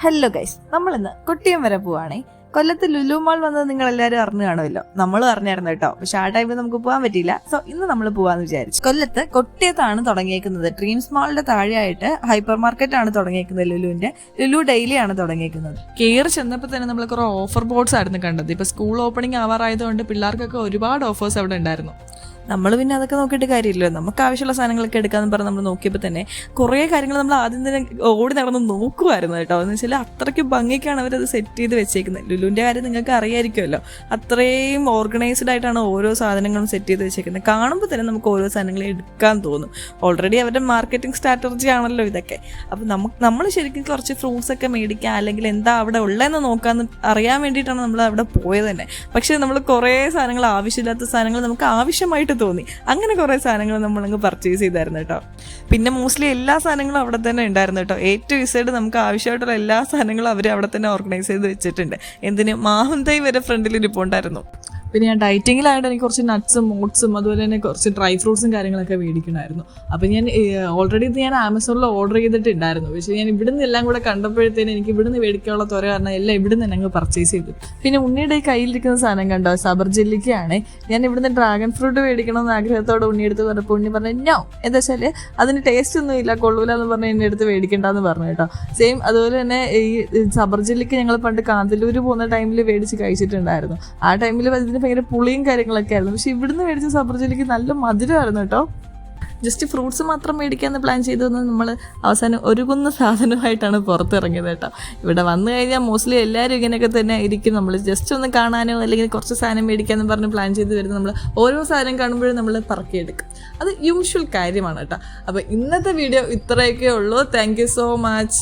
Hello guys, നമ്മളിന്ന് കൊട്ടിയം വരെ പോവാണേ. കൊല്ലത്ത് ലുലു മാൾ വന്നത് നിങ്ങൾ എല്ലാവരും അറിഞ്ഞു കാണുമല്ലോ. നമ്മളും അറിഞ്ഞായിരുന്നു കേട്ടോ. പക്ഷെ ആ ടൈമിൽ നമുക്ക് പോകാൻ പറ്റിയില്ല. സോ ഇന്ന് നമ്മൾ പോവാന്ന് വിചാരിച്ചു. കൊല്ലത്ത് കൊട്ടിയത്താണ് തുടങ്ങിയേക്കുന്നത്. ഡ്രീംസ് മാളിന്റെ താഴെയായിട്ട് ഹൈപ്പർ മാർക്കറ്റ് ആണ് തുടങ്ങിയേക്കുന്നത്. ലുലുവിന്റെ ലുലു ഡെയിലി ആണ് തുടങ്ങിയേക്കുന്നത്. കയറി ചെന്നപ്പോൾ തന്നെ നമ്മൾ കുറേ ഓഫർ ബോർഡ്സ് ആയിരുന്നു കണ്ടത്. ഇപ്പൊ സ്കൂൾ ഓപ്പണിംഗ് ആവാറായതുകൊണ്ട് പിള്ളേർക്കൊക്കെ ഒരുപാട് ഓഫേഴ്സ് അവിടെ ഉണ്ടായിരുന്നു. നമ്മൾ പിന്നെ അതൊക്കെ നോക്കിയിട്ട് കാര്യമില്ലല്ലോ. നമുക്ക് ആവശ്യമുള്ള സാധനങ്ങളൊക്കെ എടുക്കാമെന്ന് പറഞ്ഞ് നമ്മൾ നോക്കിയപ്പോൾ തന്നെ കുറേ കാര്യങ്ങൾ നമ്മൾ ആദ്യം തന്നെ ഓടി നടന്ന് നോക്കുമായിരുന്നു കേട്ടോ. എന്ന് വെച്ചാൽ അത്രയ്ക്ക് ഭംഗിക്കാണ് അവരത് സെറ്റ് ചെയ്ത് വെച്ചേക്കുന്നത്. ലുലുവിൻ്റെ കാര്യം നിങ്ങൾക്ക് അറിയാമായിരിക്കുമല്ലോ. അത്രയും ഓർഗനൈസ്ഡ് ആയിട്ടാണ് ഓരോ സാധനങ്ങളും സെറ്റ് ചെയ്ത് വെച്ചേക്കുന്നത്. കാണുമ്പോൾ തന്നെ നമുക്ക് ഓരോ സാധനങ്ങൾ എടുക്കാൻ തോന്നും. ഓൾറെഡി അവരുടെ മാർക്കറ്റിംഗ് സ്ട്രാറ്റജി ആണല്ലോ ഇതൊക്കെ. അപ്പം നമ്മൾ ശരിക്കും കുറച്ച് ഫ്രൂട്ട്സ് ഒക്കെ മേടിക്കുക, അല്ലെങ്കിൽ എന്താ അവിടെ ഉള്ളതെന്ന് നോക്കാമെന്ന് അറിയാൻ വേണ്ടിയിട്ടാണ് നമ്മൾ അവിടെ പോയത് തന്നെ. പക്ഷേ നമ്മൾ കുറേ സാധനങ്ങൾ, ആവശ്യമില്ലാത്ത സാധനങ്ങൾ നമുക്ക് ആവശ്യമായിട്ട് തോന്നി. അങ്ങനെ കുറേ സാധനങ്ങൾ നമ്മളങ്ങ് പർച്ചേസ് ചെയ്തായിരുന്നു കേട്ടോ. പിന്നെ മോസ്റ്റ്ലി എല്ലാ സാധനങ്ങളും അവിടെ തന്നെ ഉണ്ടായിരുന്നു കേട്ടോ. A to Z നമുക്ക് ആവശ്യമായിട്ടുള്ള എല്ലാ സാധനങ്ങളും അവർ അവിടെ തന്നെ ഓർഗനൈസ് ചെയ്ത് വെച്ചിട്ടുണ്ട്. എന്തിന് മാവും തൈ വരെ ഫ്രണ്ടിൽ ഇരിപ്പുണ്ടായിരുന്നു. പിന്നെ ഞാൻ ഡയറ്റിങ്ങിലായിട്ട് എനിക്ക് കുറച്ച് നട്ട്സും ഓട്സും അതുപോലെ തന്നെ കുറച്ച് ഡ്രൈ ഫ്രൂട്ട്സും കാര്യങ്ങളൊക്കെ മേടിക്കണമായിരുന്നു. അപ്പം ഞാൻ ഓൾറെഡി ഇത് ഞാൻ ആമസോണിൽ ഓർഡർ ചെയ്തിട്ടുണ്ടായിരുന്നു. പക്ഷേ ഞാൻ ഇവിടുന്ന് എല്ലാം കൂടെ കണ്ടപ്പോഴത്തേനും എനിക്ക് ഇവിടുന്ന് മേടിക്കാനുള്ള തുര കാരണം എല്ലാം ഇവിടുന്ന് തന്നെ അങ്ങ് പർച്ചേസ് ചെയ്തു. പിന്നെ ഉണ്ണിയുടെ കയ്യിലിരിക്കുന്ന സാധനം കണ്ടോ, സബർ ജെല്ലിക്കയാണ്. ഞാൻ ഇവിടുന്ന് ഡ്രാഗൺ ഫ്രൂട്ട് മേടിക്കണമെന്ന് ആഗ്രഹത്തോടെ ഉണ്ണിയെടുത്ത് പറഞ്ഞപ്പോൾ ഉണ്ണി പറഞ്ഞു നോ, എന്താ വെച്ചാൽ അതിന് ടേസ്റ്റ് ഒന്നും ഇല്ല, കൊള്ളൂല എന്ന് പറഞ്ഞ് എന്നെ അടുത്ത് മേടിക്കേണ്ടെന്ന് പറഞ്ഞു കേട്ടോ. സെയിം അതുപോലെ തന്നെ ഈ സബർ ജെല്ലിക്ക് ഞങ്ങൾ പണ്ട് കാന്തല്ലൂർ പോകുന്ന ടൈമിൽ മേടിച്ച് കഴിച്ചിട്ടുണ്ടായിരുന്നു. ആ ടൈമിൽ ഭയങ്കര പുളിയും കാര്യങ്ങളൊക്കെ ആയിരുന്നു. പക്ഷെ ഇവിടുന്ന് മേടിച്ച സബർ ജെല്ലിക്ക് നല്ല മധുരമായിരുന്നു കേട്ടോ. ജസ്റ്റ് ഫ്രൂട്ട്സ് മാത്രം മേടിക്കാമെന്ന് പ്ലാൻ ചെയ്തതെന്ന് നമ്മൾ അവസാനം ഒരുകുന്ന സാധനമായിട്ടാണ് പുറത്തിറങ്ങിയത് കേട്ടോ. ഇവിടെ വന്നു കഴിഞ്ഞാൽ മോസ്റ്റ്ലി എല്ലാവരും ഇങ്ങനെയൊക്കെ തന്നെ ആയിരിക്കും. നമ്മൾ ജസ്റ്റ് ഒന്ന് കാണാനോ അല്ലെങ്കിൽ കുറച്ച് സാധനം മേടിക്കാമെന്ന് പറഞ്ഞ് പ്ലാൻ ചെയ്ത് വരുന്നത് നമ്മൾ ഓരോ സാധനം കാണുമ്പോഴും നമ്മൾ പറക്കിയെടുക്കും. അത് യൂഷ്വൽ കാര്യമാണ് കേട്ടോ. അപ്പോൾ ഇന്നത്തെ വീഡിയോ ഇത്രയൊക്കെ ഉള്ളൂ. Thank you so much.